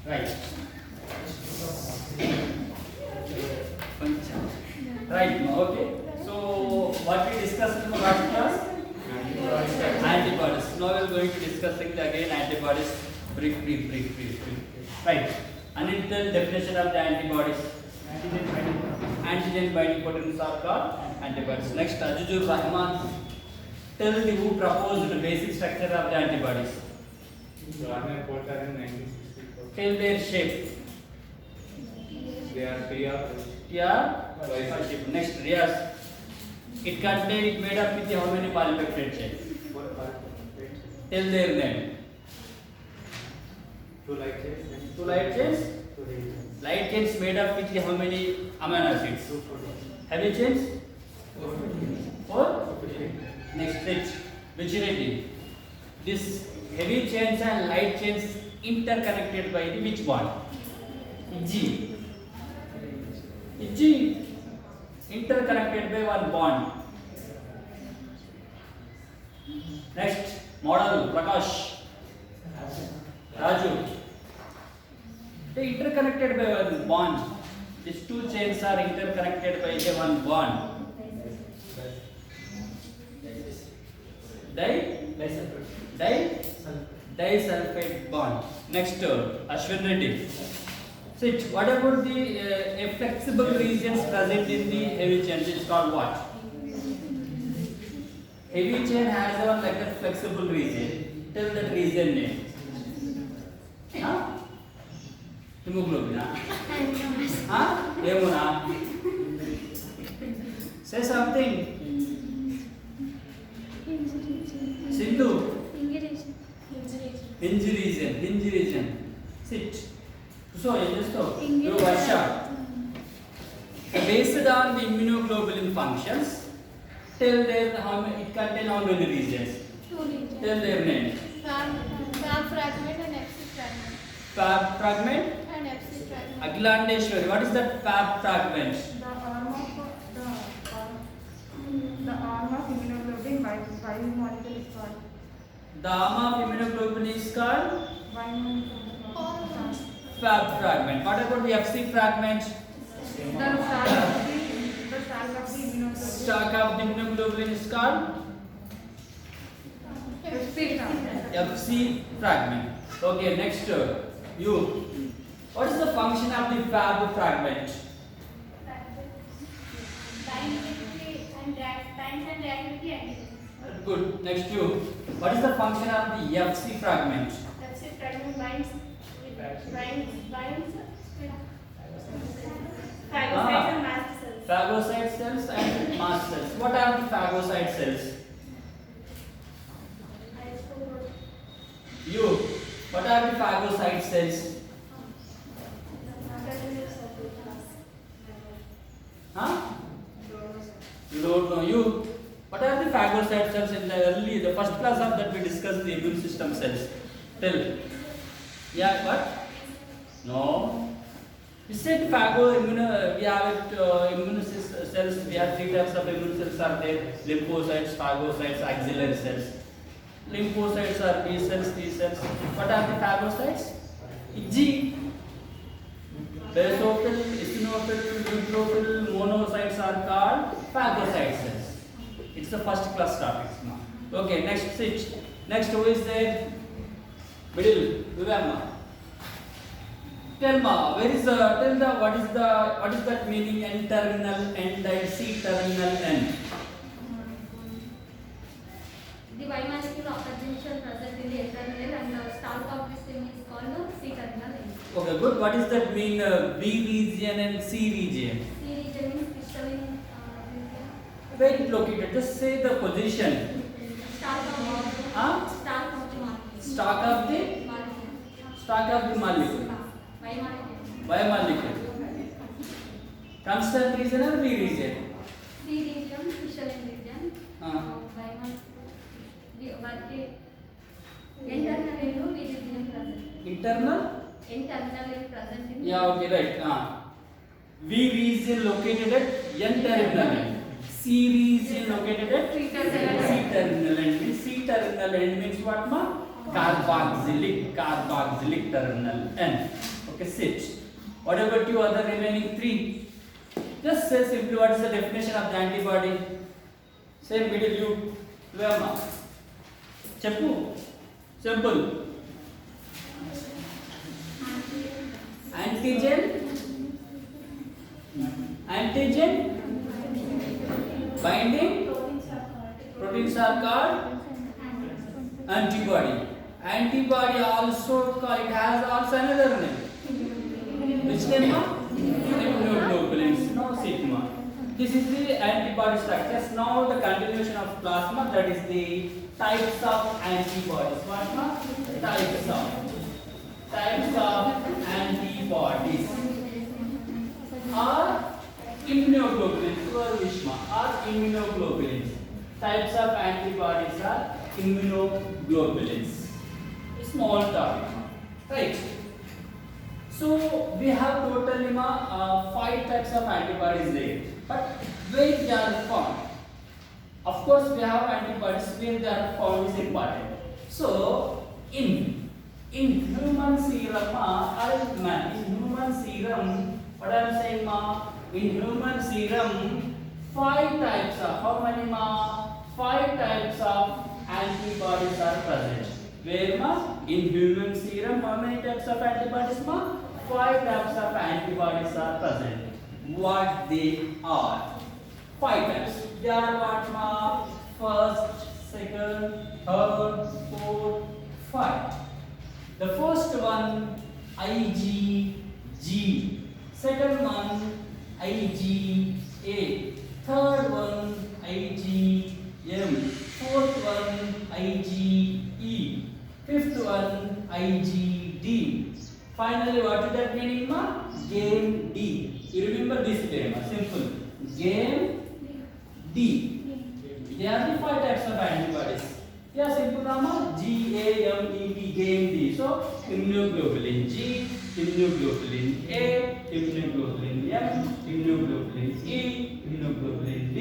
Right. Right. Okay. So what we discussed in the last class? Antibodies. Now we are going to discuss again antibodies. Brief. Right. Unintentional definition of the antibodies. Antigen binding proteins are called antibodies. Next, Ajuzur Rahman, tell the who proposed the basic structure of the antibodies. Garner Potter in 1964. Tell their shape. They are PR. Shape. Next, Riaz. It made up with how many polypeptide chains? Tell their name. Two light chains. Two light chains. Two heavy chains. Light chains made up with how many amino acids? Two proteins. Heavy chains? Four proteins. Four? Efficient. Next, rigidity. This heavy chains and light chains interconnected by the which bond? G. G. Interconnected by one bond. Next, model Prakash. Raju. They interconnected by one bond. These two chains are interconnected by the one bond. Disulfide bond. Next, Ashwin Reddy. Sit. What about the flexible regions present in the heavy chain? It is called what? Heavy chain has one like a flexible region. Tell that region name. Huh? Hemoglobin. Huh? Yamuna. Say something. Sindhu. Hinge region. Sit. So, you Varsha. Based on the immunoglobulin functions, tell them how many, it contains how many regions? Two regions. Tell their name. Fab fragment and FC fragment. Fab fragment. And FC fragment. Agilandeshwari. What is that fab fragment? The arm of immunoglobulin by molecule is called The arm of immunoglobulin is called fab fragment. What about the FC fragment? the sac of the immunoglobulin. Stalk of the immunoglobulin is called FC fragment. FC fragment. Okay, next you. What is the function of the fab fragment? Binds and reactivity antigens. Good. Next you. What is the function of the FC fragment? FC fragment binds phagocytes and mast cells. Phagocyte cells and mast cells. What are the phagocyte cells? You. What are the phagocyte cells? Huh? You don't know. You. What are the phagocyte cells in the first class of that we discussed the immune system cells? Tell. Yeah, what? No. We said we have immune cells. We have three types of immune cells are there: lymphocytes, phagocytes, axillary cells. Lymphocytes are B cells, T cells. What are the phagocytes? G. Basophil, eosinophil, neutrophil, monocytes are called phagocyte cells. It's the first class topics now. Okay, next sit. Next, who is there? Middle, Vivamma. Tell ma, what is that meaning? N-terminal, N-diet, C-terminal, N. The bimolecule oxygen present in the N-terminal and the start of this thing is called the C-terminal. Okay, good. What does that mean? B region and C region. C region means crystalline region. Where it located? Just say the position. Start of the Huh? molecule. Stock of the molecule. Biomolecule. Constant region or B region? C region, crystalline region. Internal B region present. Internal? N-terminal is present in. Yeah, okay, right. V region located at N-terminal. C region located at C-terminal end. C-terminal end means what ma? Carboxylic terminal end. Okay, sit. What about you other remaining 3? Just say simply what is the definition of the antibody. Say middle you. Vema. Cheppu. Simple. Antigen. Antigen. Binding. Proteins are called antibody. Antibody also it has also another name. Which name? Immunoglobulins. No sigma. This is the antibody structures. Now the continuation of plasma, that is the types of antibodies. What? Types of antibodies are immunoglobulins. Are immunoglobulins. Types of antibodies are immunoglobulins. Small topic, right? So we have totally 5 types of antibodies there. But where they are found? Of course, we have antibodies where they are found is important. So in human serum, what I am saying, in human serum, 5 types of how many? 5 types of antibodies are present. Where in human serum, how many types of antibodies? 5 types of antibodies are present. What they are? 5 types. They are what? First, second, third, fourth, 5. The first one IgG. Second one IgA. Third one IgM. Fourth one IgE. Fifth one IgD. Finally, what is that meaning? Game D. You remember this term? Simple. Game D. They are the 5 types of antibodies. Yeah, simple Rama. GAMED. Game D. So immunoglobulin G, immunoglobulin A, immunoglobulin M, immunoglobulin E, immunoglobulin D.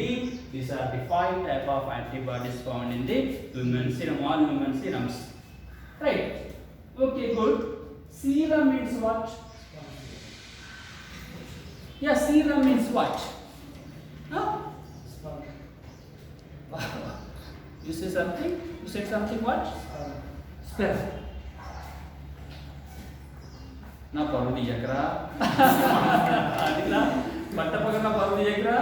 These are the 5 type of antibodies found in the human serum, all human serums. Right? Okay, good. Serum means what? Yeah, serum means what? Huh? You say something? You said something what? Sperm. Na parodi yakra. Adila, batta pagana parodi yakra.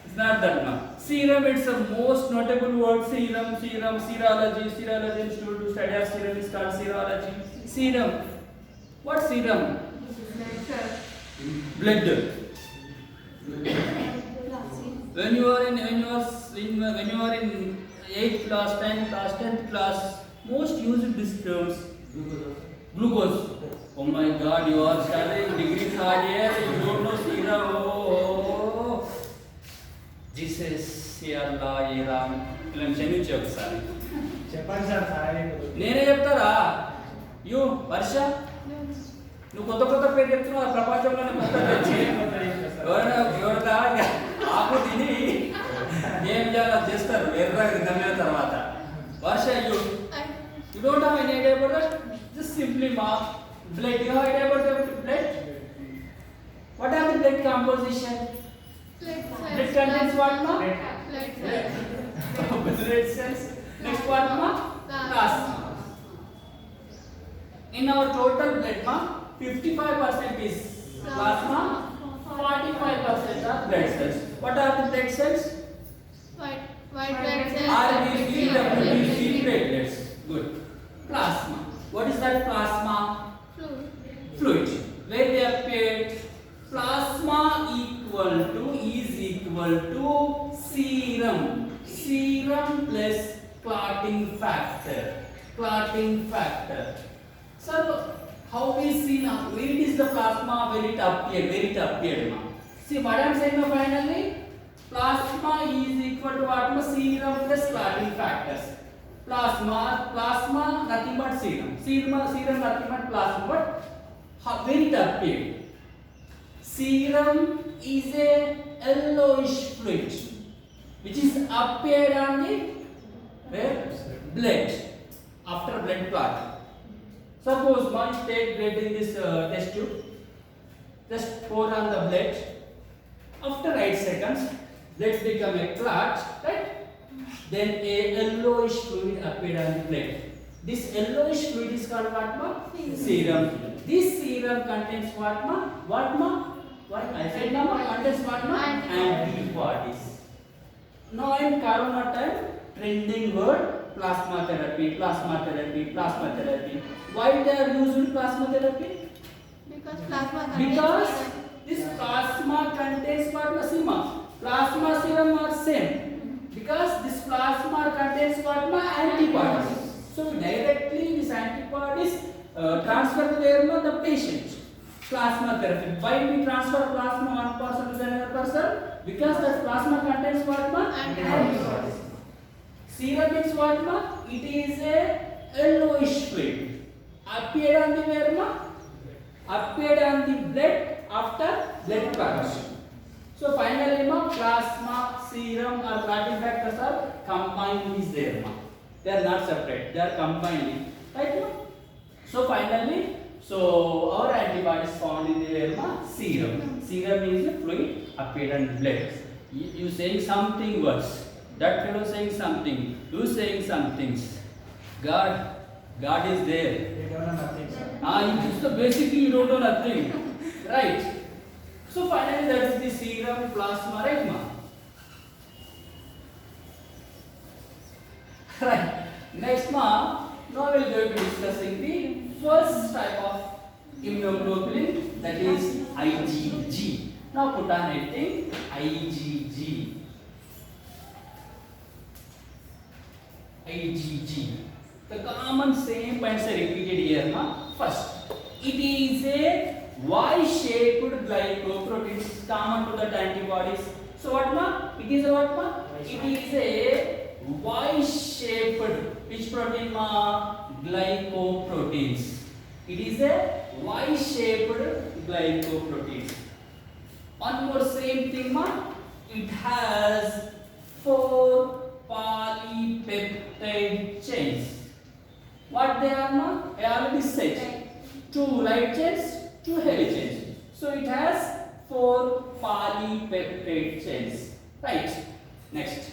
It's not that much. Serum, it's the most notable word. Serum, serology. Serology institute to study of serum is called serology. Serum. What serum? Blood. When you are in 8th class, 10th class, 10th class, most used these terms. Glucose. Oh my God, you are studying degree third year, you don't know serum. Oh. Jesus, Allah, Yeram. Ilan క్షమించు ఒకసారి. చెప్పండి sir sorry. నేనే చెప్తారా? You వర్ష నువ్వు కొత్త కొత్త పేరు చెప్తున్నావు ప్రపంచంలోనే కొత్త తెచ్చి ఎవరిదా ఆకు తిని ఏం చేయాలో చేస్తారు ఎర్ర గమ్మిన తర్వాత. Varsha you don't have any idea about that? Just simply mark blood. You have idea about the blood? What are the blood composition? Blood contains what, ma? Blood cells. Next what, ma? Plasma. In our total blood, ma, 55% is plasma, 45% are blood cells. What are the blood cells? White blood cells. RBC, WBC platelets. Good. Plasma. What is that plasma? Fluid. Where they appear? Plasma is equal to serum. Serum plus clotting factor. Clotting factor. So how we see now? Where is the plasma? Where it appeared now? See what I am saying now finally? Plasma is equal to what? Serum plus clotting factors. Plasma nothing but serum. Serum nothing but plasma. But where it appeared? Serum is a yellowish fluid which is appeared on the where? Blood after blood clot. Suppose one take blood in this test tube, just pour on the blood. After 8 seconds, blood become a clot, right? Then a yellowish fluid appeared on the blood. This yellowish fluid is called what, ma? Serum. This serum contains what, ma? What, ma? What I said, ma? Contains what, ma? Antibodies. Now in corona time, trending word plasma therapy, plasma therapy, plasma therapy. Why they are using plasma therapy? Because plasma contains Because serum. this plasma contains what, ma? Plasma serum are same. Because this plasma contains what, ma? Antibodies. So directly this antibodies transfer to where, ma? The patient. Plasma therapy. Why we transfer plasma one person to another person? Because that plasma contains what, ma? Antibodies. Serum is what, ma? It is a yellowish fluid. Appeared on the where, ma? Appeared on the blood after blood transfusion. So finally, ma, plasma, serum or clotting factors are combined is there, ma. They are not separate. They are combined, right, ma? So finally, so our antibodies found in the where, ma? Serum. Serum is a fluid appeared on blood. You saying something words. That fellow saying something. You saying some things. God is there. They don't know nothing, sir. It's the basically you don't know nothing, right? So finally, that is the serum, plasma, right, ma? Right. Next, ma, now we will go to discussing the first type of immunoglobulin, that is IgG. Now put on heading IgG. IgG. The common same points are repeated here, ma. First, it is a Y-shaped glycoprotein common to that antibodies. So what, ma? It is a what, ma? It is a Y-shaped which protein, ma? Glycoproteins. It is a Y-shaped glycoproteins. One more same thing, ma. It has 4 polypeptide chains. What they are, ma? I already said. 2 light chains, 2 heavy chains. So it has 4 polypeptide chains. Right. Next,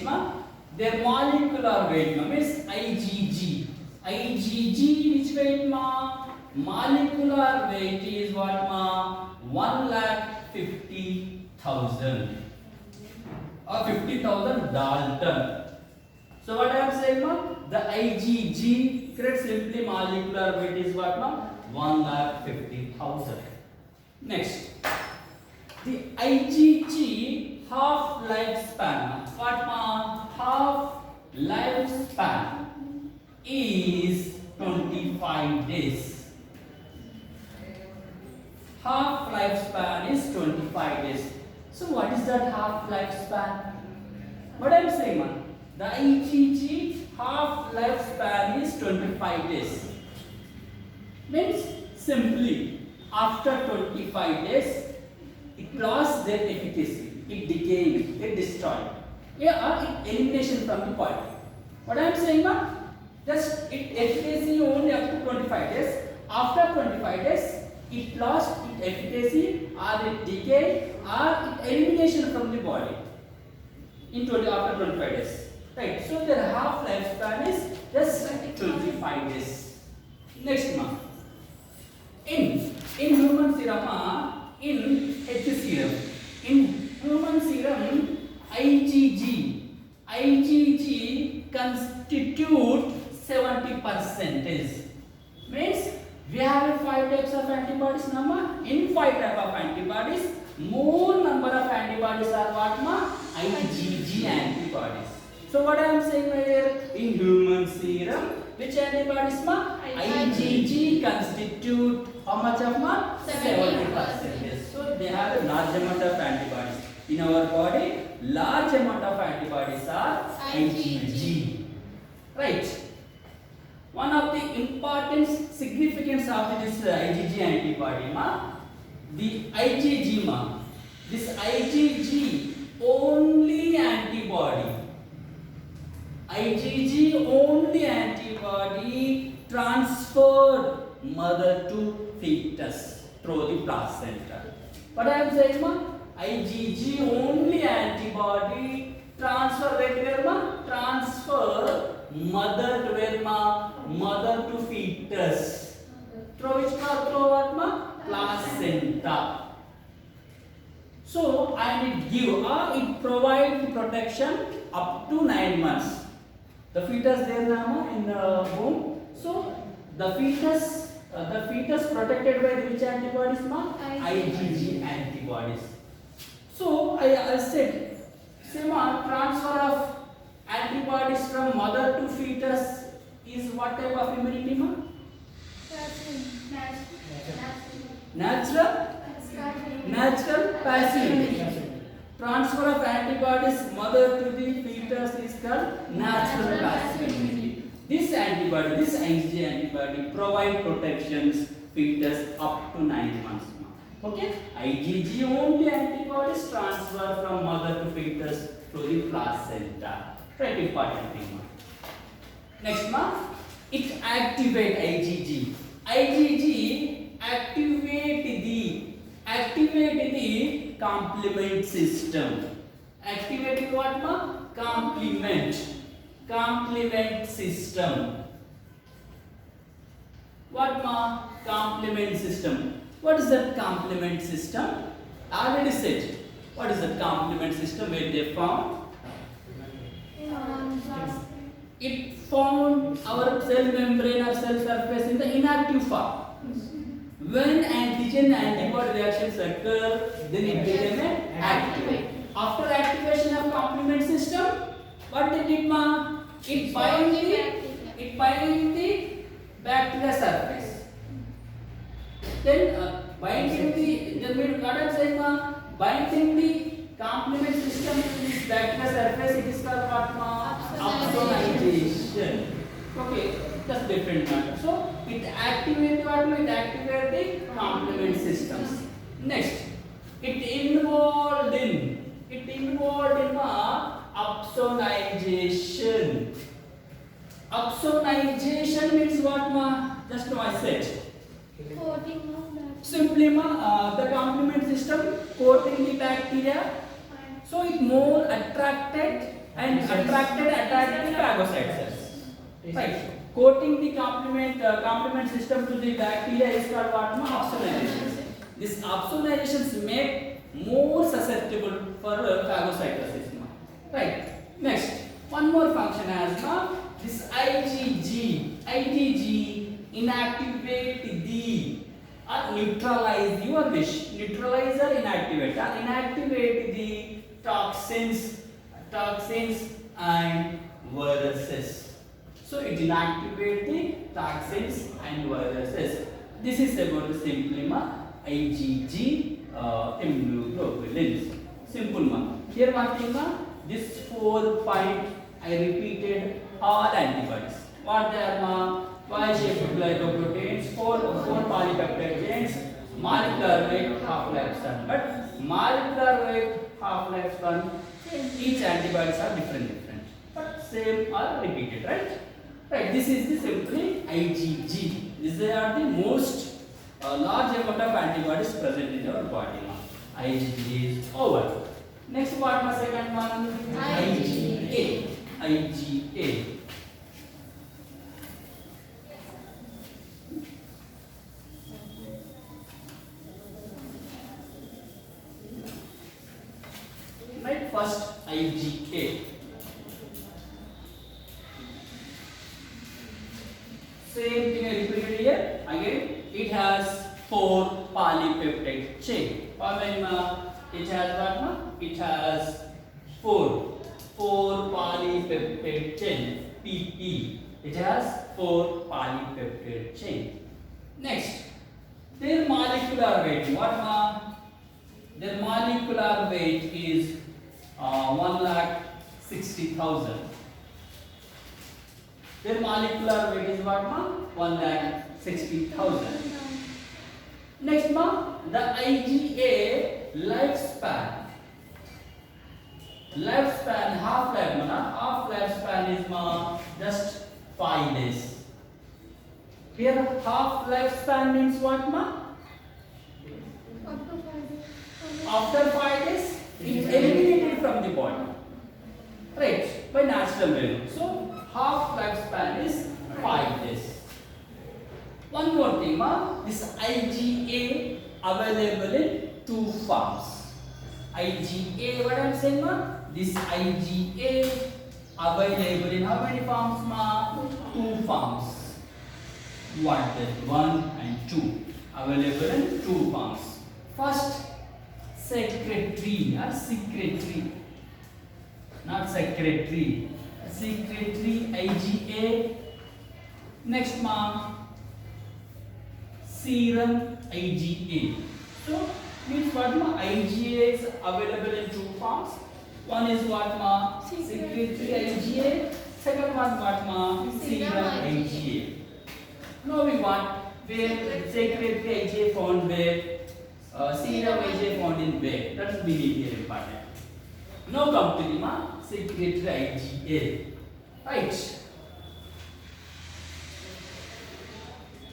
ma. Their molecular weight, ma, means IgG. IgG, which weight, ma? Molecular weight is what, ma? 1,50,000 or 50,000 Dalton. So what I am saying, ma? The IgG, correct, simply molecular weight is what, ma? 1,50,000. Next, the IgG half lifespan. What, ma? Half lifespan is 25 days. Half lifespan is 25 days. So what is that half lifespan? What I am saying, ma? The IgG half lifespan is 25 days. Means simply after 25 days it lost their efficacy, it decayed, it destroyed. Yeah, elimination from the body. What I am saying, ma? Just it efficacy only up to 25 days. After 25 days it lost its efficacy or it decayed or it elimination from the body after 25 days. Right. So their half lifespan is just 25 days. Next, ma. In human serum, ma, in serum, in human serum, IgG constitute 70%. Means we have 5 types of antibodies, ma. In 5 type of antibodies, more number of antibodies are what, ma? IgG antibodies. So what I am saying here, in human serum, which antibodies, ma? IgG constitute how much of, ma? 70%. So they have a large amount of antibodies. In our body, large amount of antibodies are IgG. Right. One of the important significance of this IgG antibody, ma, the IgG, ma, this IgG only antibody. IgG only antibody transfer mother to fetus through the placenta. What I am saying, ma? IgG only antibody transfer where ma? Transfer mother to where ma? Mother to fetus. Through which ma? Through what ma? Placenta. So and it give it provide protection up to 9 months. The fetus there na in the womb. So the fetus protected by which antibodies ma? IgG antibodies. So I said same transfer of antibodies from mother to fetus is what type of immunity ma? Natural passive immunity. Transfer of antibodies mother to the fetus is called natural passive immunity. This antibody, this IgG antibody provide protections fetus up to 9 months. Okay? IgG only antibodies transfer from mother to fetus to the placenta. Very important thing. Next ma, it activate IgG. IgG activate the complement system. Activate what ma? Complement system. What ma? Complement system. What is that complement system? I already said. What is the complement system where they found? It found our cell membrane or cell surface in the inactive form. When antigen antibody reactions occur, then it became active. After activation of complement system, what did it ma? It bind the bacteria surface. Then binding the complement system to this bacteria surface, it is called what ma? Opsonization. Okay, that's different matter. So it activates what ma? It activates the complement systems. Next, it involved in ma? Opsonization. Opsonization means what ma? Just now I said. Simply ma, the complement system coating the bacteria, so it more attracted attacked the phagocyte cells. Right. Coating the complement system to the bacteria is called what ma? Opsonization. These opsonizations make more susceptible for phagocytosis ma. Right. Next, one more function has ma? This IgG inactivate the neutralize your wish. Neutralize or inactivate. Inactivate the toxins and viruses. So it inactivate the toxins and viruses. This is about simply ma IgG immunoglobulins. Simple ma. Here what ma? This 4 point I repeated all antibodies. What they are ma? Y-shaped glycoproteins, 4 polypeptide chains, molecular weight half-life span. But molecular weight half-life span, each antibodies are different, but same are repeated, right? Right. This is the simply IgG. These are the most large amount of antibodies present in our body. IgG is over. Next what my second one? IgA. IgA. Right, first IgA. Same thing I repeated here. Again, it has 4 polypeptide chain. It has what ma? It has 4 polypeptide chain. PP. It has 4 polypeptide chain. Next, their molecular weight. What ma? Their molecular weight is 1,60,000. Their molecular weight is what ma? 1,60,000. Next ma, the IgA lifespan. Half-life ma, half lifespan is ma just 5 days. Here half lifespan means what, ma? Up to 5 days. After 5 days, it eliminated from the body. Right, by natural way. So half lifespan is 5 days. One more thing, ma. This IgA available in two forms. IgA, what I am saying, ma? This IgA available in how many forms, ma? Two forms. One and two. Available in two forms. First, secretory or secretory. Not secretary. Secretory IgA. Next, ma. Serum IgA. So means what, ma? IgA is available in two forms. One is what, ma? Secretory IgA. Second one what, ma? Serum IgA. Now we want where secretory IgA found where, serum IgA found in where. That is really here important. Now come to the, ma? Secretory IgA. Right.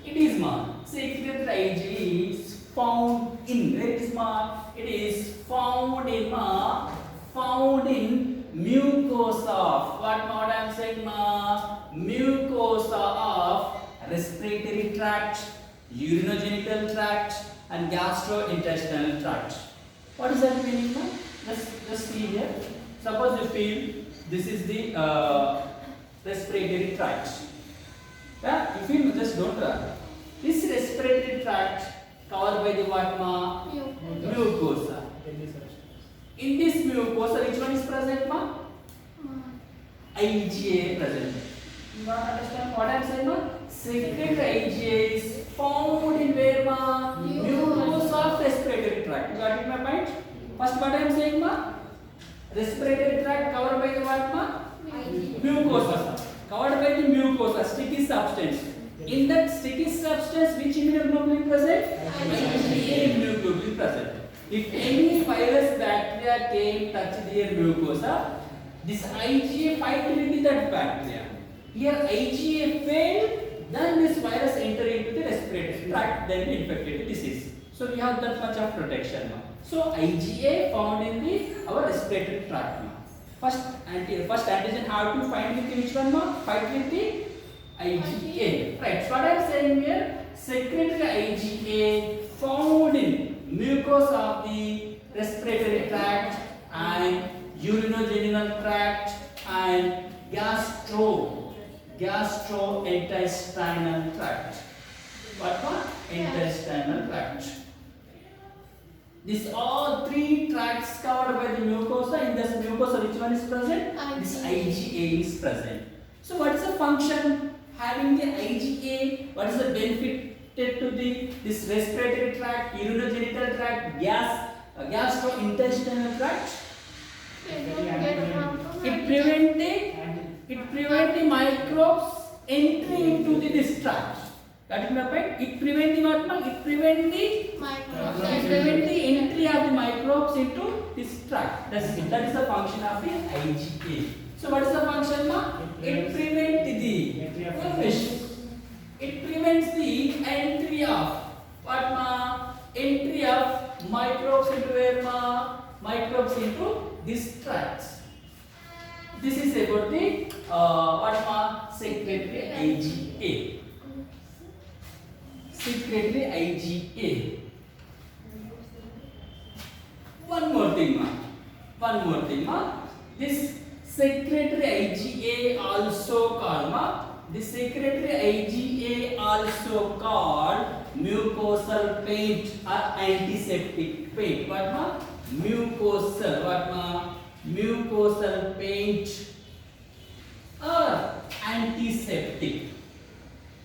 It is, ma. Secretory IgA is found in, where it is, ma? It is found in, ma? Found in mucosa of, what I am saying, ma? Mucosa of respiratory tract, urinogenital tract and gastrointestinal tract. What is that meaning, ma? Just see here. Suppose you feel this is the respiratory tract. Yeah, you feel, just don't run. This respiratory tract covered by the what, ma? Mucosa. In this mucosa, which one is present, ma? IgA present. You understand what I am saying, ma? Secretory IgA is found in where, ma? Mucosa of respiratory tract. You got it, my point? First, what I am saying, ma? Respiratory tract covered by the what, ma? Mucosa. Covered by the mucosa, sticky substance. In that sticky substance, which immunoglobulin present? IgA immunoglobulin present. If any virus bacteria came touch their mucosa, this IgA fight with that bacteria. Here IgA failed, then this virus enter into the respiratory tract, then infected the disease. So we have that much of protection now. So IgA found in the our respiratory tract now. First antigen have to find with which one, ma? Fight with the IgA. Right. So what I am saying here, secretory IgA found in mucosa of the respiratory tract and urinogenital tract and gastrointestinal tract. What, ma? Intestinal tract. These all three tracts covered by the mucosa. In this mucosa, which one is present? This IgA is present. So what is the function having the IgA? What is the benefit to this respiratory tract, urinogenital tract, gastrointestinal tract? It prevent the microbes entry into this tract. That is my point. It prevent the what, ma? It prevent the entry of the microbes into this tract. That is the function of the IgA. So what is the function, ma? It prevents it prevents the entry of what, ma? Entry of microbes into where, ma? Microbes into this tract. This is about the what, ma? Secretory IgA. Secretory IgA. One more thing, ma. This secretory IgA also called, ma? This secretory IgA also called mucosal paint or antiseptic paint. What, ma? Mucosal. What, ma? Mucosal paint or antiseptic.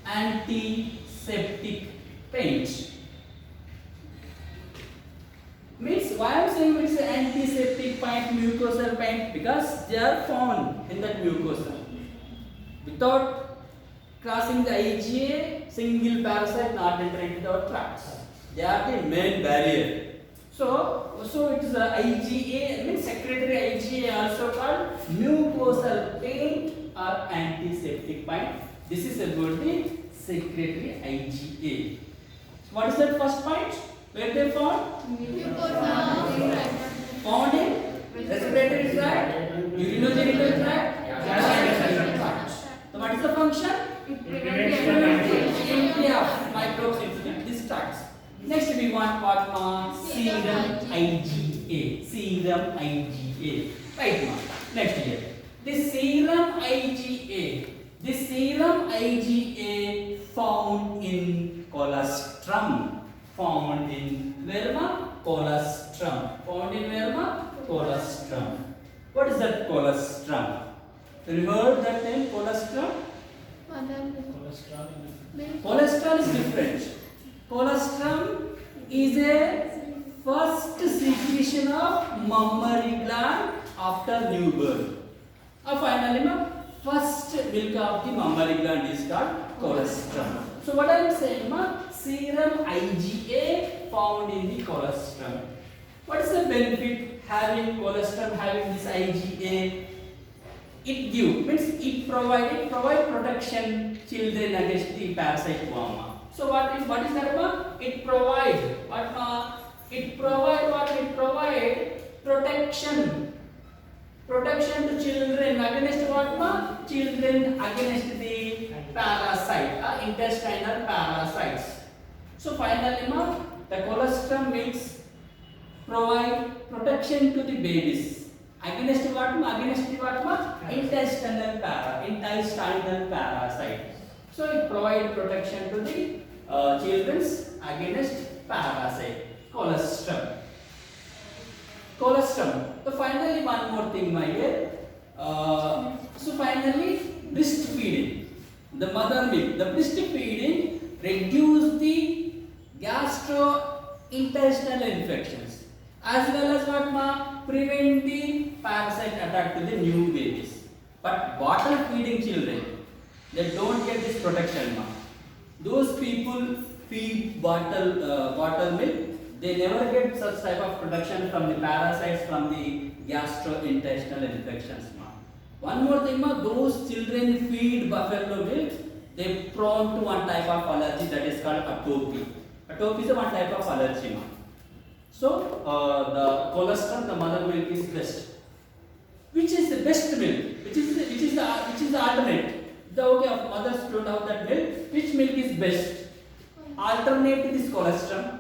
Antiseptic paint. Means why I am saying it's an antiseptic paint, mucosal paint, because they are found in that mucosa. Without crossing the IgA, single parasite not entering into our tracts. They are the main barrier. So it is a IgA, means secretory IgA also called mucosal paint or antiseptic paint. This is about the secretory IgA. So what is that first point? Where they found? Found in respiratory tract, urinogenital tract, gastrointestinal tract. So what is the function? It Entry of microbes into these tracts. Next we want what ma? Serum IgA. Serum IgA. Right ma. Next here. The serum IgA. The serum IgA found in colostrum. Found in where ma? Colostrum. Found in where ma? Colostrum. What is that colostrum? Have you heard that name colostrum? Colostrum is different. Colostrum is a first secretion of mammary gland after new birth. Finally, first milk of the mammary gland is called colostrum. So what I am saying, serum IgA found in the colostrum. What is the benefit having colostrum, having this IgA? It provide protection children against the parasite worm. So what is that ma? It provide what ma? It provide protection to children against what ma? Children against the parasite, intestinal parasites. So finally ma, the colostrum milks provide protection to the babies. Against what ma? Against the what ma? Intestinal parasite. So it provides protection to the children against parasite. Colostrum. So finally one more thing my dear. So finally breastfeeding. The mother milk. The breastfeeding reduce the gastrointestinal infections as well as what ma? Prevent the parasite attack to the new babies. But bottle feeding children, they don't get this protection ma. Those people feed bottle milk, they never get such type of protection from the parasites, from the gastrointestinal infections ma. One more thing ma, those children feed buffalo milk, they prone to one type of allergy that is called atopy. Atopy is one type of allergy ma. So the colostrum, the mother milk is best. Which is the best milk? Which is the alternate? The okay, if mothers don't have that milk, which milk is best? Alternate to this colostrum,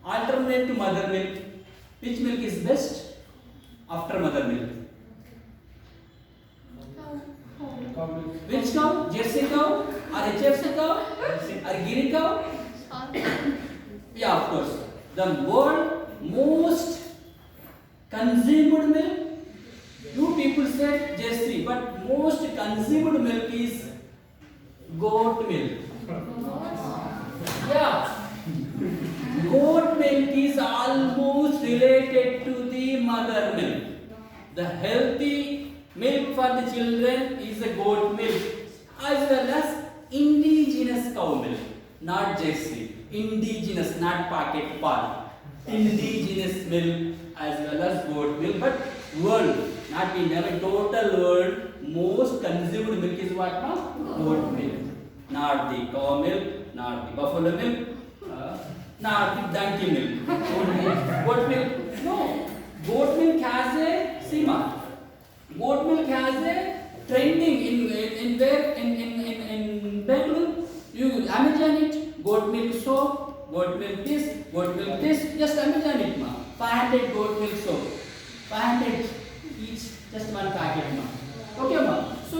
alternate to mother milk. Which milk is best after mother milk? Which cow? Jersey cow or HFC cow or Guinea cow? Yeah, of course. The world most consumed milk, you people said Jersey, but most consumed milk is goat milk. Yeah, goat milk is almost related to the mother milk. The healthy milk for the children is the goat milk as well as indigenous cow milk, not Jersey. Indigenous, not packet pal. Indigenous milk as well as goat milk, but world, not India, but total world, most consumed milk is what ma? Goat milk. Not the cow milk, not the buffalo milk, not the donkey milk. Goat milk, no. Goat milk has a sima. Goat milk has a trending in where in Bangalore. You imagine it. Goat milk soap, goat milk this, goat milk this. Just imagine it ma. 500 goat milk soap. 500 each, just one packet ma. Okay ma. So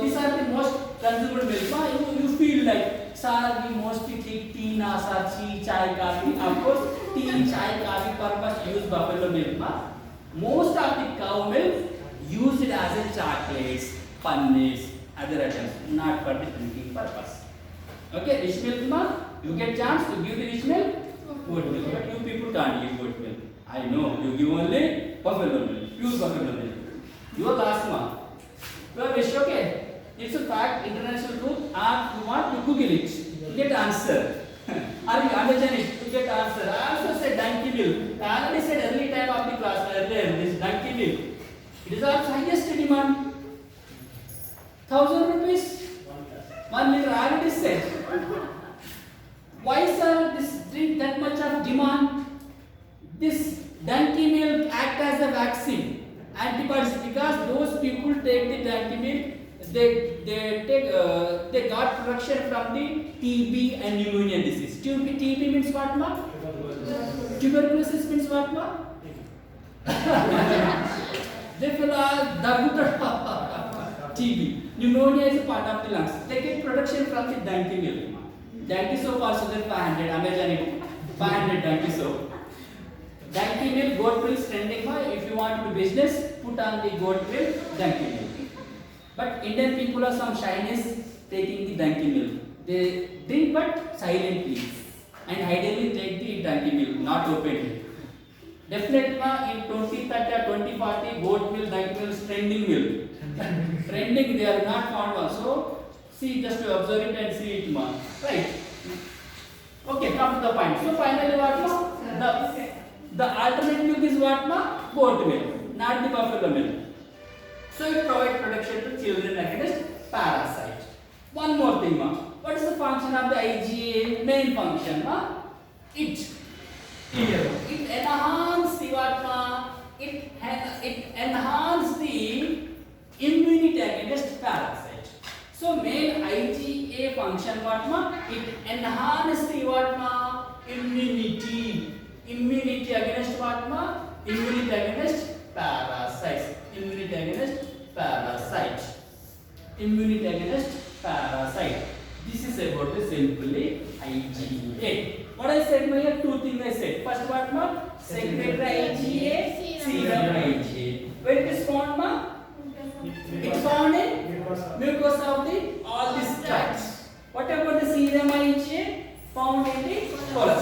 these are the most consumed milk ma. You feel like sir we mostly take tea, nasa, chai, coffee. Of course tea, chai, coffee purpose use buffalo milk ma. Most of the cow milk used as a chocolates, paneers, other items, not for the drinking purpose. Okay, rich milk ma, you get chance to give the rich milk, goat milk, but you people can't give goat milk. I know, you give only buffalo milk, pure buffalo milk. You are last ma. You are rich, okay? It's a fact, international truth, and you want to Google it, you get answer. Are you understand it? You get answer. I also said donkey milk. I already said early time of the class earlier, this donkey milk. It is also highest demand. 1,000 rupees. 1 liter already said. Why sir this drink that much of demand? This donkey milk act as a vaccine, antibodies, because those people take the donkey milk, they got protection from the TB and pneumonia disease. TB means what ma? Tuberculosis means what ma? They feel TB. Pneumonia is a part of the lungs. They get protection from the donkey milk. Donkey soap also there 500. Amazon it 500 donkey soap. Donkey milk, goat milk is trending ma. If you want to do business, put on the goat milk, donkey milk. But Indian people are some shyness taking the donkey milk. They drink but silently and ideally take the donkey milk, not openly. Definitely in 2030 or 2040, goat milk, donkey milk is trending milk. Trending, they are not found one. So see, just to observe it and see it ma. Right? Okay, come to the point. So finally what ma? The alternate milk is what ma? Goat milk, not the buffalo milk. So it provides protection to children against parasite. One more thing ma. What is the function of the IgA? Main function ma? It enhances the what ma? It enhances the immunity against parasite. So main IgA function what ma? It enhances the what ma? Immunity. Immunity against what ma? Immunity against parasites. Immunity against parasite. Immunity against parasite. This is about the simply IgA. What I said here, two things I said. First what ma? Secretory IgA, serum IgA. Where it is found ma? It is found in mucosa of the all these tracts. What about the serum IgA? Found in the colon.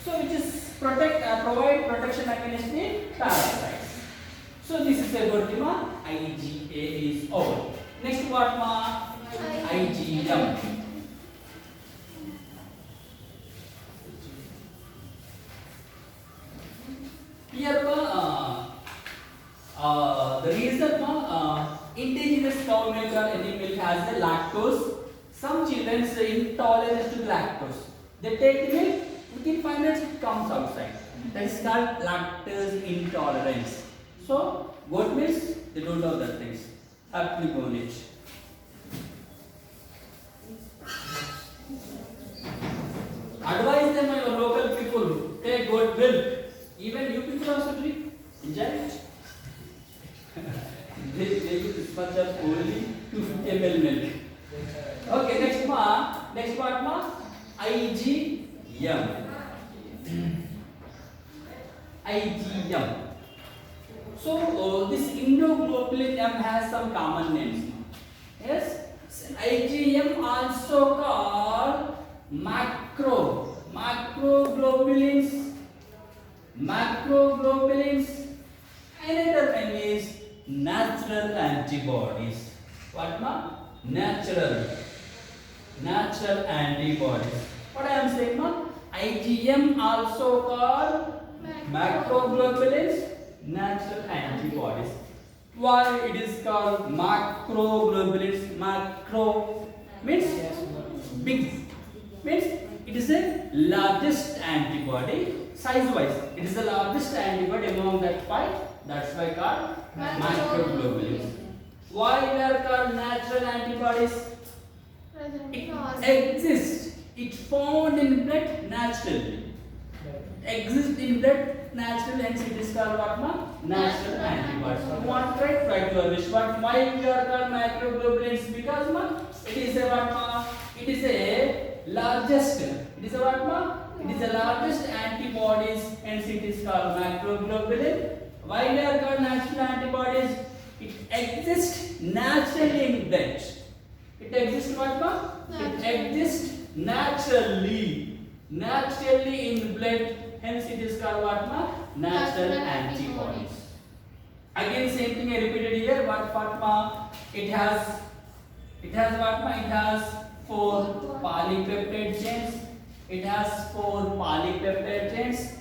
So which is provide protection against the parasites. So this is about the ma IgA is over. Next what ma? IgM. Here the reason indigenous cow milk or any milk has the lactose. Some children are intolerant to lactose. They take the milk, within 5 minutes it comes outside. That is called lactose intolerance. So goat milk, they don't have that things. Have to go on it. Advise them, your local people, take goat milk. Even you people also drink. Enjoy it. They give this much of only 250 ml milk. Okay, next part ma IgM. IgM. So this immunoglobulin M has some common names. Yes, IgM also called macroglobulins. Another name is natural antibodies. What ma? Natural antibodies. What I am saying ma? IgM also called macroglobulins, natural antibodies. Why it is called macroglobulins? Macro means big, means it is the largest antibody size wise. It is the largest antibody among that 5. That's why called macroglobulins. Why they are called natural antibodies? It exists. It found in blood naturally. Exists in blood naturally, hence it is called what ma? Natural antibodies. You want to try to understand what why we are called macroglobulins? Because ma, it is a what ma? It is a largest. It is a what ma? It is the largest antibodies, hence it is called macroglobulin. Why they are called natural antibodies? It exists naturally in blood. It exists what ma? It exists naturally in blood. Hence it is called what ma? Natural antibodies. Again same thing I repeated here. What ma? It has what ma? It has 4 polypeptide chains. It has 4 polypeptide chains.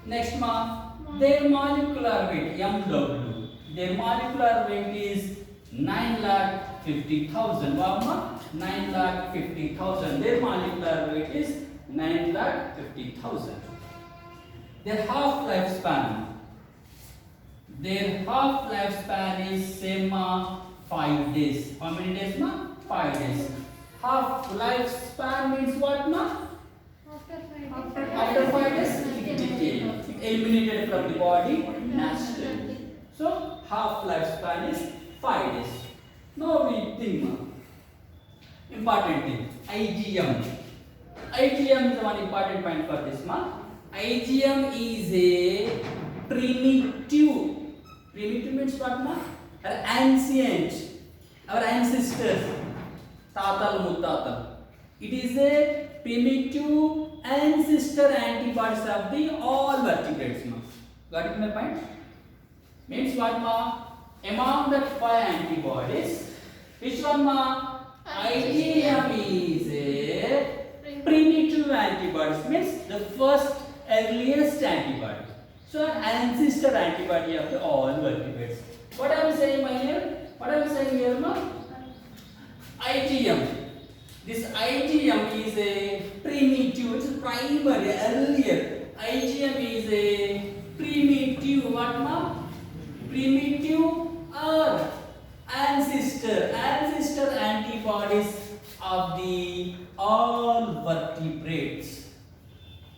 Next ma, their molecular weight MW. Their molecular weight is 9,50,000. What ma? 9,50,000. Their molecular weight is 9,50,000. Their half lifespan. Their half lifespan is same 5 days. How many days ma? 5 days. Half lifespan means what ma? After 5 days it decay. It eliminated from the body naturally. So half lifespan is 5 days. Now we think ma. Important thing. IgM. IgM is one important point for this ma. IgM is a primitive. Primitive means what ma? Our ancient, our ancestors, tatal muttatal. It is a primitive ancestor antibodies of the all vertebrates ma. Got it my point? Means what ma? Among the 5 antibodies, which one ma? IgM is a primitive antibodies, means the first earliest antibody. So an ancestor antibody of the all vertebrates. What I am saying here? What I am saying here ma? IgM. This IgM is a primitive, it's primary, earlier. IgM is a primitive, what ma? Primitive or ancestor antibodies of the all vertebrates.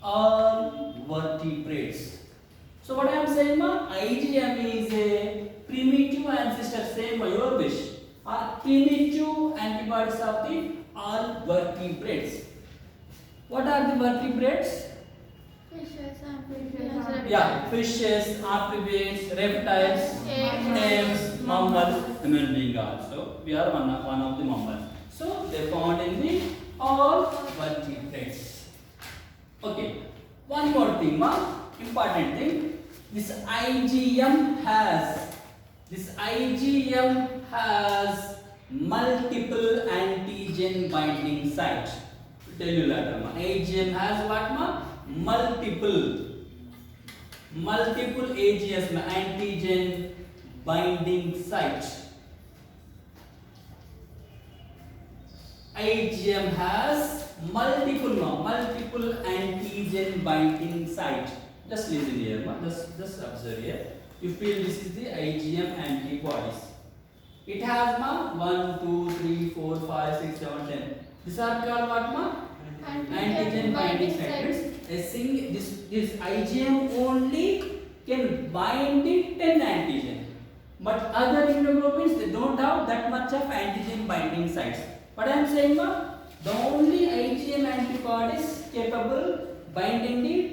All vertebrates. So what I am saying ma? IgM is a primitive ancestor, same your wish. Are primitive antibodies of the all vertebrates. What are the vertebrates? Fishes, amphibians, Yeah, fishes, amphibians, reptiles, apes, mammals, human being also. We are one of the mammals. So they found in the all vertebrates. Okay. One more thing, ma. Important thing. This IgM has multiple antigen binding sites. Tell you later, ma. IgM has what ma? Multiple AGS ma, antigen binding sites. IgM has multiple antigen binding sites. Just listen here, ma. Just observe here. You feel this is the IgM antibodies. It has ma 1, 2, 3, 4, 5, 6, 7, 10. These are called what ma? Antigen binding sites. This IgM only can bind the 10 antigen. But other immunoglobulins, they don't have that much of antigen binding sites. What I am saying ma? The only IgM antibodies capable binding the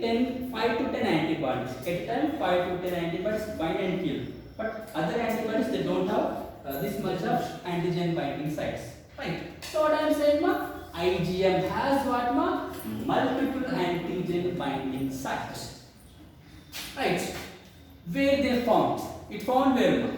5 to 10 antibodies. At a time 5 to 10 antibodies bind and kill. But other antibodies, they don't have this much of antigen binding sites. Right. So what I am saying ma? IgM has what ma? Multiple antigen binding sites. Right. Where they found? It found where ma?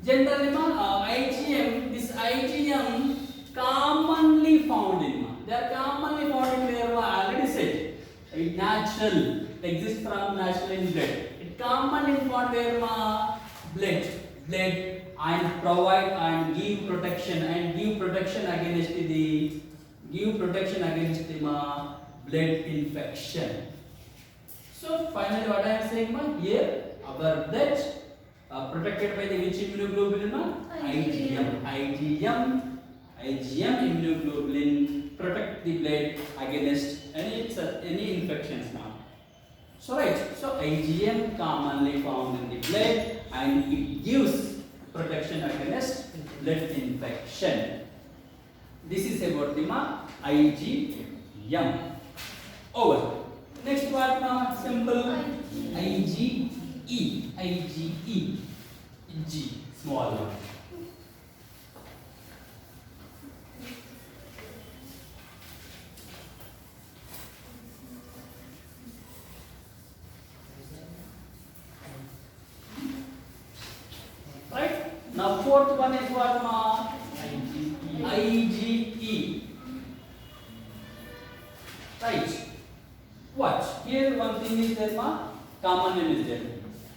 Generally ma, IgM, this IgM commonly found in ma. They are commonly found in where ma? I already said. It natural, exists from natural in blood. It commonly found where ma? Blood and provide and give protection against the ma blood infection. So finally what I am saying ma? Here our blood protected by the which immunoglobulin ma? IgM immunoglobulin protect the blood against any infections now. So right, so IgM commonly found in the blood and it gives protection against blood infection. This is about the IgM. Over. Next one now simple IgE. G, small one. Right? Now fourth one is what ma? IgE. Right? What? Here one thing is there ma? Common name is there.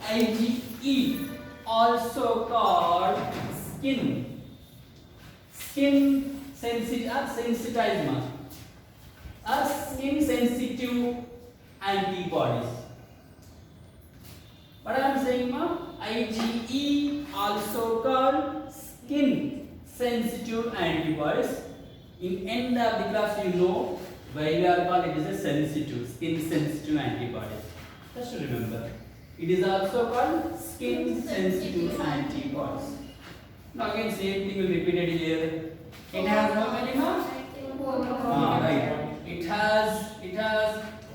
IgE, also called skin sensitized ma, are skin sensitive antibodies. What I am saying ma, IgE also called skin sensitive antibodies. In end of the class you know why we are called it is a sensitive, skin sensitive antibodies. Just remember, it is also called skin sensitive antibodies. Now again same thing will be repeated here. It has how many ma? Right. It has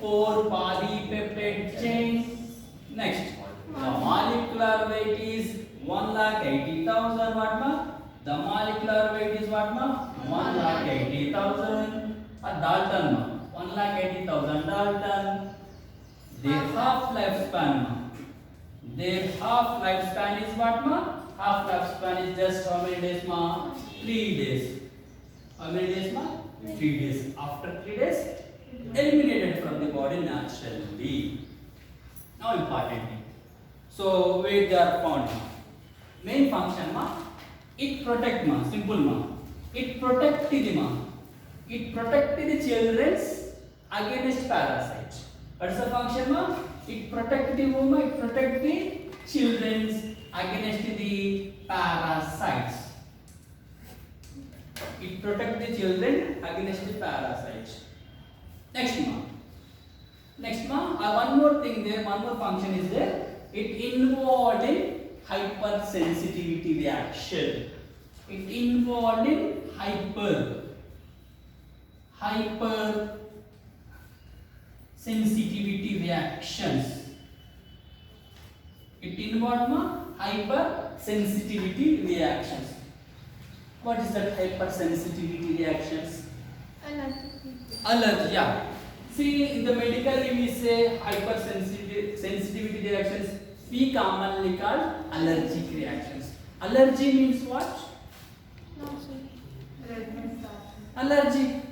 4 polypeptide chains. Next, the molecular weight is 1,80,000 what ma? The molecular weight is what ma? 1,80,000. A Dalton ma? 1,80,000 Dalton. Their half lifespan ma? Their half lifespan is what ma? Half lifespan is just how many days ma? 3 days. How many days ma? 3 days. After 3 days, eliminated from the body naturally. Now important thing. So where they are found ma? Main function ma? It protect ma? Simple ma? It protect the ma? It protect the children's against parasites. What is the function ma? It protect the woman. It protect the children's against the parasites. It protect the children against the parasites. Next ma, one more thing there, one more function is there. It involved in hypersensitivity reaction. It involved in hyper sensitivity reactions. It involved ma? Hypersensitivity reactions. What is that hypersensitivity reactions? Allergy, yeah. See, in the medical we say hypersensitivity reactions. We commonly call allergic reactions. Allergy means what? No, sir. Redness. Allergy.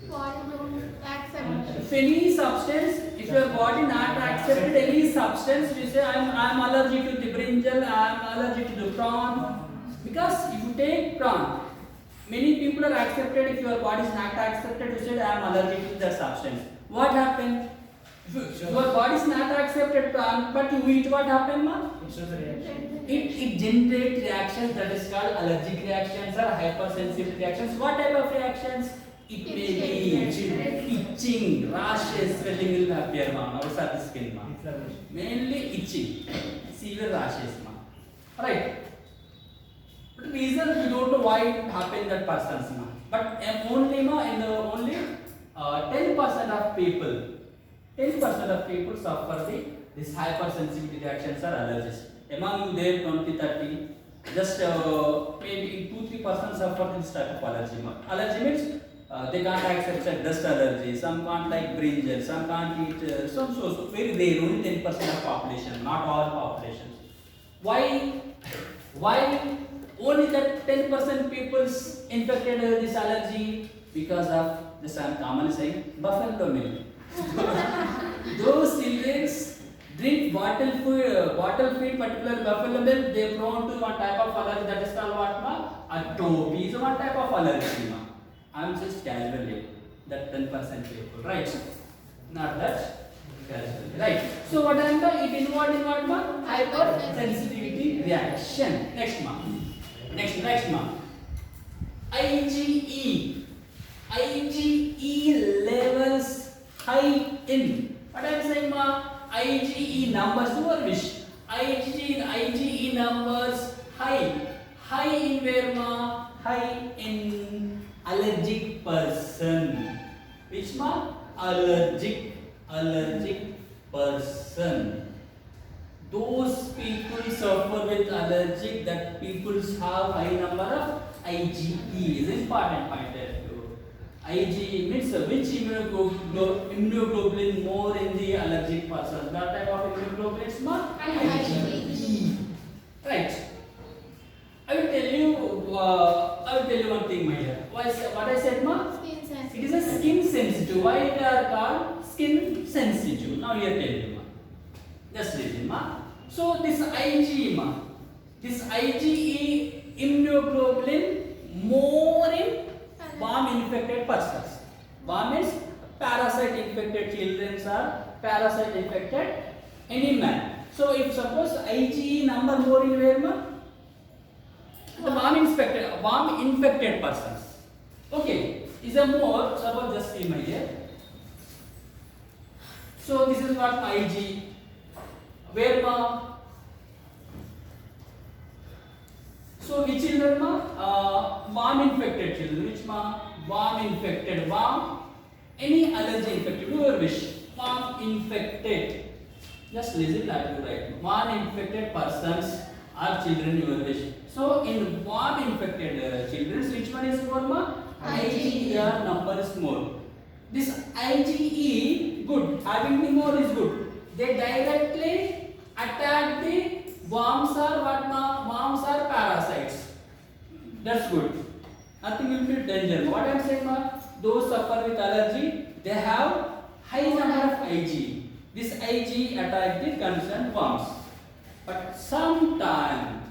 Body don't accept. If any substance, if your body not accepted any substance, we say I am allergic to the brinjal, I am allergic to the prawn. Because if you take prawn, many people are accepted. If your body is not accepted, you say I am allergic to that substance. What happened? If your body is not accepted prawn, but you eat, what happened, ma? It shows a reaction. It generates reactions that is called allergic reactions or hypersensitive reactions. What type of reactions? It may be itching, rashes, swelling will appear ma, outside the skin ma. Inflammation. Mainly itching, severe rashes ma. Right. But reason we don't know why it happened that person's ma. But only ma, in the only 10% of people, 10% of people suffer this hypersensitivity reactions or allergies. Among you there 20-30, just maybe 2-3% suffer this type of allergy. Allergy means they can't accept dust allergy, some can't like brinjal, some can't eat, so very rare, only 10% of population, not all populations. Why only that 10% people's infected with this allergy? Because of this, I am commonly saying, buffalo milk. Those children drink bottle feed particular buffalo milk, they prone to one type of allergy that is called what ma? Atopy. So one type of allergy ma. I am just casually that 10% people, right? Not that casually, right? So what I am doing, it involved in what ma? Hypersensitivity reaction. Next ma. Next ma. IgE levels high in. What I am saying ma? IgE numbers over which? IgE numbers high. High in where ma? High in allergic person. Which ma? Allergic person. Those people suffer with allergic, that people have high number of IgE. Is important point there. IgE means which immunoglobulin more in the allergic person. That type of immunoglobulin is ma? IgE. Right. I will tell you one thing, my dear. What I said, ma? Skin sensitive. It is a skin sensitive. Why they are called skin sensitive? Now here tell you, ma. Just listen, ma. So this IgE, ma. This IgE immunoglobulin more in worm infected persons. Worm means parasite infected children or parasite infected any man. So if suppose IgE number more in where ma? The worm infected persons. Okay, is a more, suppose just see my here. So this is what IgE. Where ma? So which children ma? Worm infected children. Which ma? Worm infected. Worm. Any allergy infected. Do your wish. Worm infected. Just listen that you write. Worm infected persons are children. Your wish. So in worm infected children, which one is more ma? IgE number is more. This IgE good. Having the more is good. They directly attack the worms or what ma? Worms are parasites. That's good. Nothing will be danger. What I am saying ma? Those suffer with allergy, they have high number of IgE. This IgE attack the concerned worms. But sometime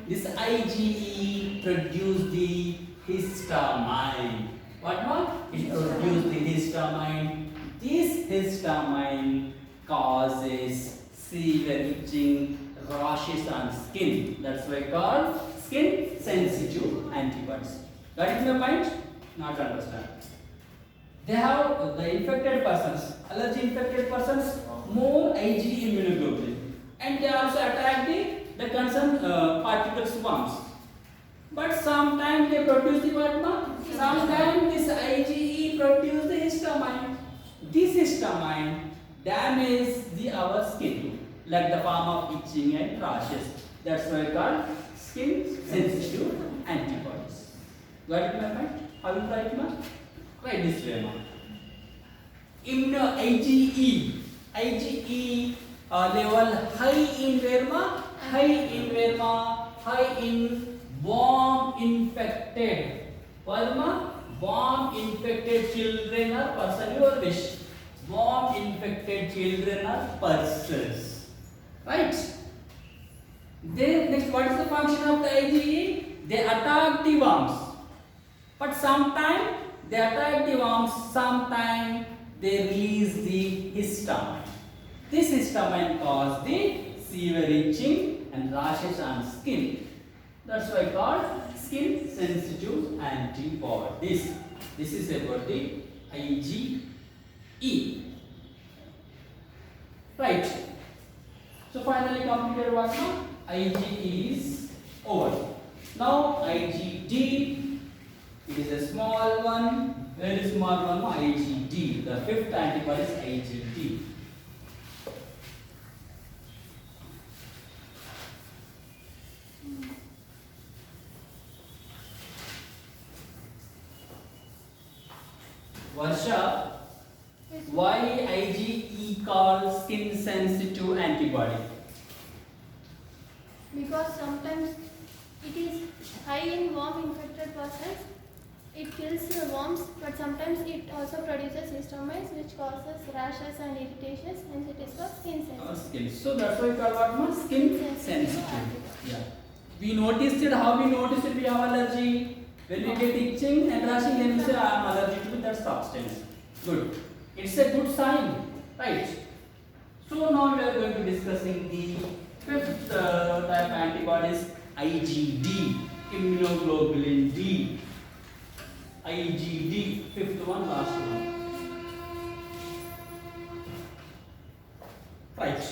this IgE produce the histamine. What ma? It produce the histamine. This histamine causes severe itching, rashes on skin. That's why called skin sensitive antibodies. Got it in your mind? Not understand. They have the infected persons, allergy infected persons, more IgE immunoglobulin, and they also attack the concerned particles worms. But sometimes they produce the what ma? Sometimes this IgE produce the histamine. This histamine damages our skin, like the form of itching and rashes. That's why called skin sensitive antibodies. Got it, my friend? How you write, ma? Write this way, ma. IgE level high in where ma? High in worm infected. What ma? Worm infected children or person. Your wish. Worm infected children or persons. Right? Then next, what is the function of the IgE? They attack the worms. But sometimes they attack the worms, sometimes they release the histamine. This histamine causes the severe itching and rashes on skin. That's why called skin sensitive antibodies. This is about the IgE. Right. So finally completed what now? IgE is over. Now IgD. It is a small one, very small one, IgD. The fifth antibody is IgD. Varsha, why IgE called skin sensitive antibody? Because sometimes it is high in worm infected persons. It kills the worms, but sometimes it also produces histamines, which causes rashes and irritations, and it is called skin sensitive. Skin. So that's why we call what more? Skin sensitive. Yeah. We noticed it. How we noticed it? We have allergy. When we get itching and rashing, then we say I am allergic to that substance. Good. It's a good sign, right? So now we are going to discussing the fifth type antibodies, IgD, immunoglobulin D. IgD, fifth one, last one. Right.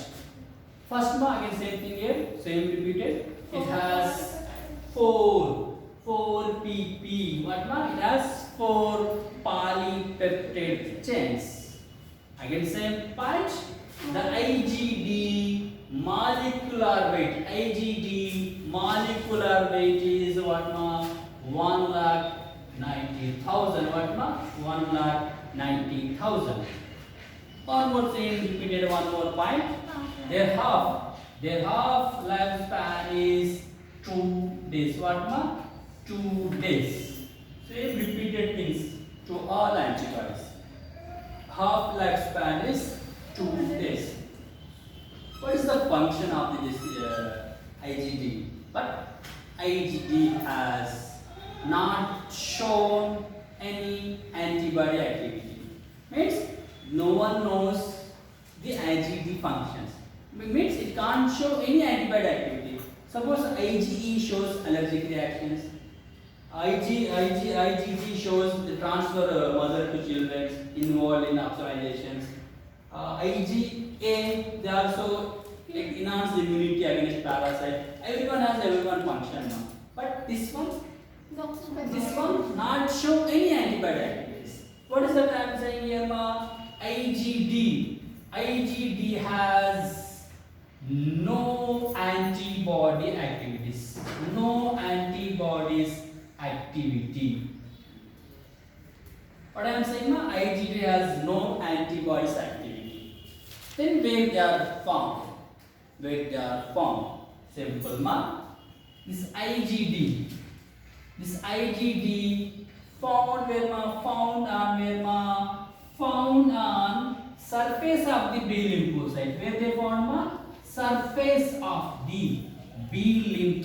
First one again same thing here, same repeated. It has 4 pp. What ma? It has 4 polypeptide chains. Again same part. The IgD molecular weight. IgD molecular weight is what ma? 1,90,000. What ma? 1,90,000. One more thing repeated. One more point. Their half lifespan is 2 days. What ma? 2 days. Same repeated things to all antibodies. Half lifespan is 2 days. What is the function of this IgD? But IgD has not shown any antibody activity. Means no one knows the IgD functions. Means it can't show any antibody activity. Suppose IgE shows allergic reactions. IgG shows the transfer mother to children involved in opsonalizations. IgA, they also enhance the immunity against parasite. Everyone has everyone function now. But this one not show any antibody activities. What is that I am saying here, ma? IgD has no antibody activities. No antibodies activity. What I am saying, ma? IgD has no antibodies activity. Then where they are found? Where they are found? Simple, ma. This IgD found where, ma? Found on surface of the B lymphocyte. Where they found, ma? Surface of the B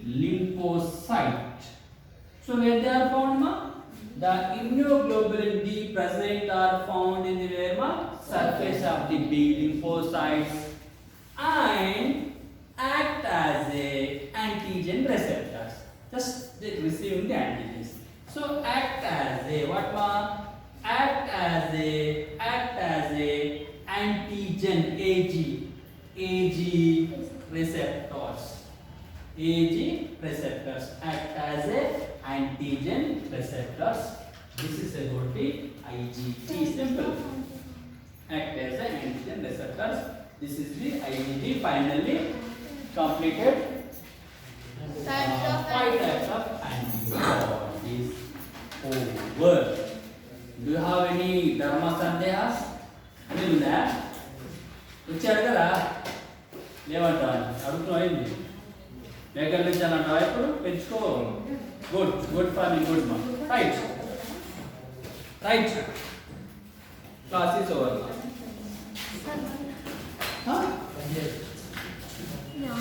lymphocyte. So where they are found, ma? The immunoglobulin D present are found in the where, ma? Surface of the B lymphocytes and act as a antigen receptors. Just they receiving the antigens. So act as a what, ma? Act as a antigen AG receptors. Act as a antigen receptors. This is about the IgG. Simple. Act as an antigen receptors. This is the IgG. Finally completed. Five types of antibodies. Over. Do you have any dharma sandehas? ఉందా? వచ్చాడు కదా లేవంటాను అడుగుతున్నావు ఏంటి మేకలు పెంచాలంటావా ఇప్పుడు పెంచుకో good farming good మా right class is over Yeah,